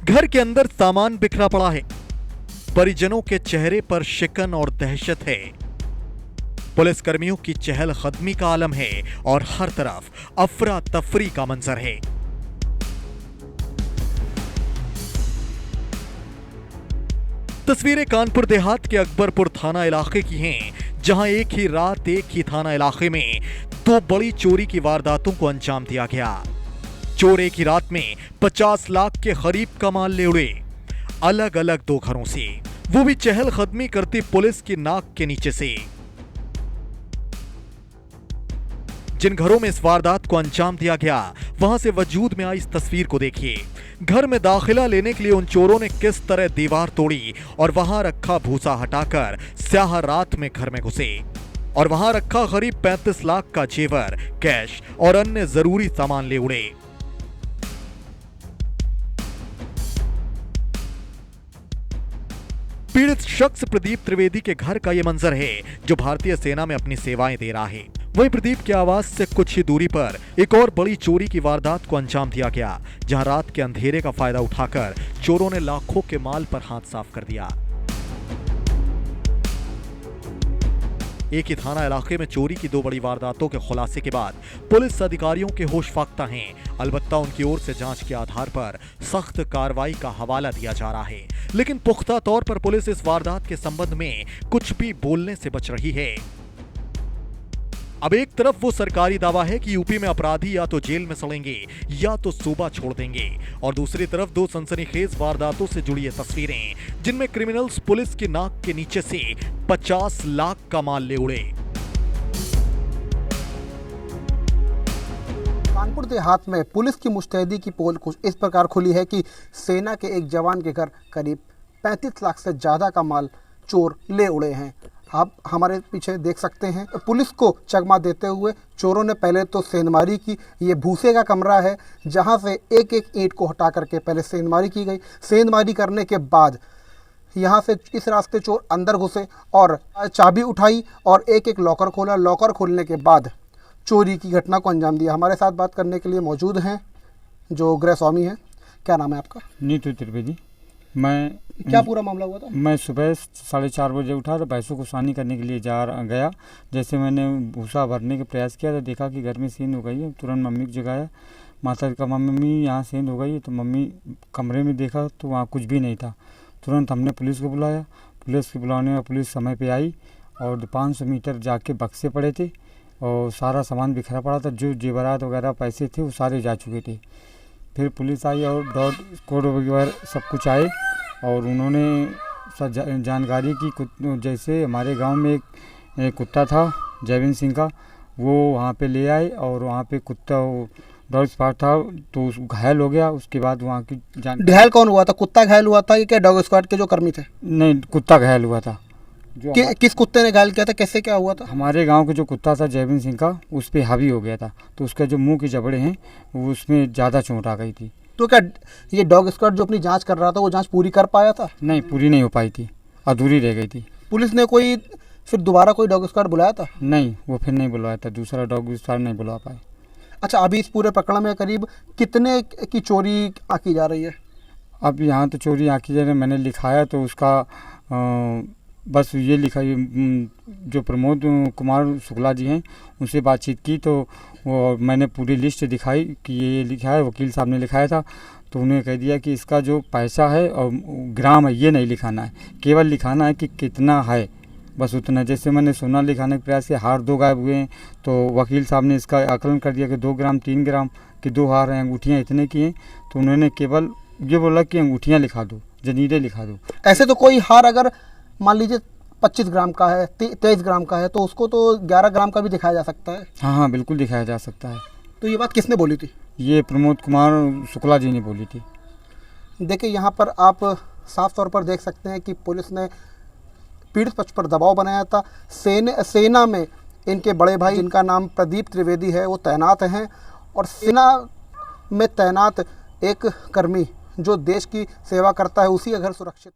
घर के अंदर सामान बिखरा पड़ा है। परिजनों के चेहरे पर शिकन और दहशत है। पुलिसकर्मियों की चहलकदमी का आलम है और हर तरफ अफरा तफरी का मंजर है। तस्वीरें कानपुर देहात के अकबरपुर थाना इलाके की हैं, जहां एक ही रात एक ही थाना इलाके में दो बड़ी चोरी की वारदातों को अंजाम दिया गया। चोर एक ही रात में 50 लाख के करीब का माल ले उड़े, अलग अलग दो घरों से, वो भी चहलकदमी करती पुलिस की नाक के नीचे से। जिन घरों में इस वारदात को अंजाम दिया गया, वहां से वजूद में आई इस तस्वीर को देखिए। घर में दाखिला लेने के लिए उन चोरों ने किस तरह दीवार तोड़ी और वहां रखा भूसा हटाकर स्याह रात में घर में घुसे और वहां रखा करीब 35 लाख का जेवर, कैश और अन्य जरूरी सामान ले उड़े। पीड़ित शख्स प्रदीप त्रिवेदी के घर का यह मंजर है, जो भारतीय सेना में अपनी सेवाएं दे रहा है। वहीं प्रदीप के आवास से कुछ ही दूरी पर एक और बड़ी चोरी की वारदात को अंजाम दिया गया, जहां रात के अंधेरे का फायदा उठाकर चोरों ने लाखों के माल पर हाथ साफ कर दिया। एक ही थाना इलाके में चोरी की दो बड़ी वारदातों के खुलासे के बाद पुलिस अधिकारियों के होश फाख्ता हैं। अलबत्ता उनकी ओर से जांच के आधार पर सख्त कार्रवाई का हवाला दिया जा रहा है, लेकिन पुख्ता तौर पर पुलिस इस वारदात के संबंध में कुछ भी बोलने से बच रही है। अब एक तरफ वो सरकारी दावा है कि यूपी में अपराधी या तो जेल में सड़ेंगे या तो सूबा छोड़ देंगे, और दूसरी तरफ दो सनसनीखेज वारदातों से जुड़ी ये तस्वीरें, जिनमें क्रिमिनल्स पुलिस की नाक के नीचे से 50 लाख का माल ले उड़े। कानपुर देहात में पुलिस की मुस्तैदी की पोल कुछ इस प्रकार खुली है कि सेना के एक जवान के घर करीब 35 लाख से ज़्यादा का माल चोर ले उड़े हैं। आप हमारे पीछे देख सकते हैं। पुलिस को चकमा देते हुए चोरों ने पहले तो सेंधमारी की। ये भूसे का कमरा है, जहां से एक एक ईंट को हटा करके पहले सेंधमारी की गई। सेंधमारी करने के बाद यहां से इस रास्ते चोर अंदर घुसे और चाबी उठाई और एक एक लॉकर खोला। लॉकर खोलने के बाद चोरी की घटना को अंजाम दिया। हमारे साथ बात करने के लिए मौजूद हैं जो गृह स्वामी हैं। क्या नाम है आपका? नीतू त्रिवेदी। क्या पूरा मामला हुआ था? मैं सुबह 4:30 बजे उठा तो भैंसों को सानी करने के लिए गया। जैसे मैंने भूसा भरने का प्रयास किया तो देखा कि घर में सेंध हो गई है। तुरंत मम्मी को जगाया। माता का मम्मी यहाँ सेंध हो गई है, तो मम्मी कमरे में देखा तो वहाँ कुछ भी नहीं था। तुरंत हमने पुलिस को बुलाया। पुलिस को बुलाने में पुलिस समय पर आई और 500 मीटर जाके बक्से पड़े थे और सारा सामान बिखरा पड़ा था। जो जेवरात वगैरह पैसे थे वो सारे जा चुके थे। फिर पुलिस आई और डॉग स्क्वाड वगैरह सब कुछ आए और उन्होंने जानकारी की। जैसे हमारे गांव में एक कुत्ता था जयविंद सिंह का, वो वहाँ पे ले आए और वहाँ पे कुत्ता डॉग स्क्वाड था तो घायल हो गया। उसके बाद वहाँ की घायल कौन हुआ था? कुत्ता घायल हुआ था क्या डॉग स्क्वाड के जो कर्मी थे? नहीं, कुत्ता घायल हुआ था। किस कुत्ते ने घायल किया था? कैसे क्या हुआ था? हमारे गांव के जो कुत्ता था जयविंद सिंह का, उस पे हावी हो गया था, तो उसका जो मुंह के जबड़े हैं वो उसमें ज़्यादा चोट आ गई थी। तो क्या ये डॉग स्क्वाड जो अपनी जांच कर रहा था वो जांच पूरी कर पाया था? नहीं, पूरी नहीं हो पाई थी, अधूरी रह गई थी। पुलिस ने कोई फिर दोबारा कोई डॉग स्क्वाड बुलाया था? नहीं, वो फिर नहीं बुलाया था, दूसरा डॉग स्क्वाड नहीं बुला पाए। अच्छा, अभी इस पूरे प्रकरण में करीब कितने की चोरी आकी जा रही है? अब यहाँ तो चोरी आकी जा रही है। मैंने लिखाया तो उसका बस ये लिखा, जो प्रमोद कुमार शुक्ला जी हैं उनसे बातचीत की तो वो मैंने पूरी लिस्ट दिखाई कि ये लिखा है। वकील साहब ने लिखाया था तो उन्हें कह दिया कि इसका जो पैसा है और ग्राम है ये नहीं लिखाना है, केवल लिखाना है कि कितना है, बस उतना। जैसे मैंने सोना लिखाने का प्रयास किया, हार 2 गायब हुए हैं तो वकील साहब ने इसका आकलन कर दिया कि 2 ग्राम 3 ग्राम की 2 हार हैं, अंगूठियाँ इतने की हैं, तो उन्होंने केवल ये बोला कि अंगूठियाँ लिखा दो, जनीरे लिखा दो। ऐसे तो कोई हार अगर मान लीजिए 25 ग्राम का है, 23 ग्राम का है, तो उसको तो 11 ग्राम का भी दिखाया जा सकता है। हाँ, बिल्कुल दिखाया जा सकता है। तो ये बात किसने बोली थी? ये प्रमोद कुमार शुक्ला जी ने बोली थी। देखिए, यहाँ पर आप साफ तौर पर देख सकते हैं कि पुलिस ने पीड़ित पक्ष पर दबाव बनाया था। सेना में इनके बड़े भाई, जिनका नाम प्रदीप त्रिवेदी है, वो तैनात हैं और सेना में तैनात एक कर्मी जो देश की सेवा करता है, उसी का घर सुरक्षित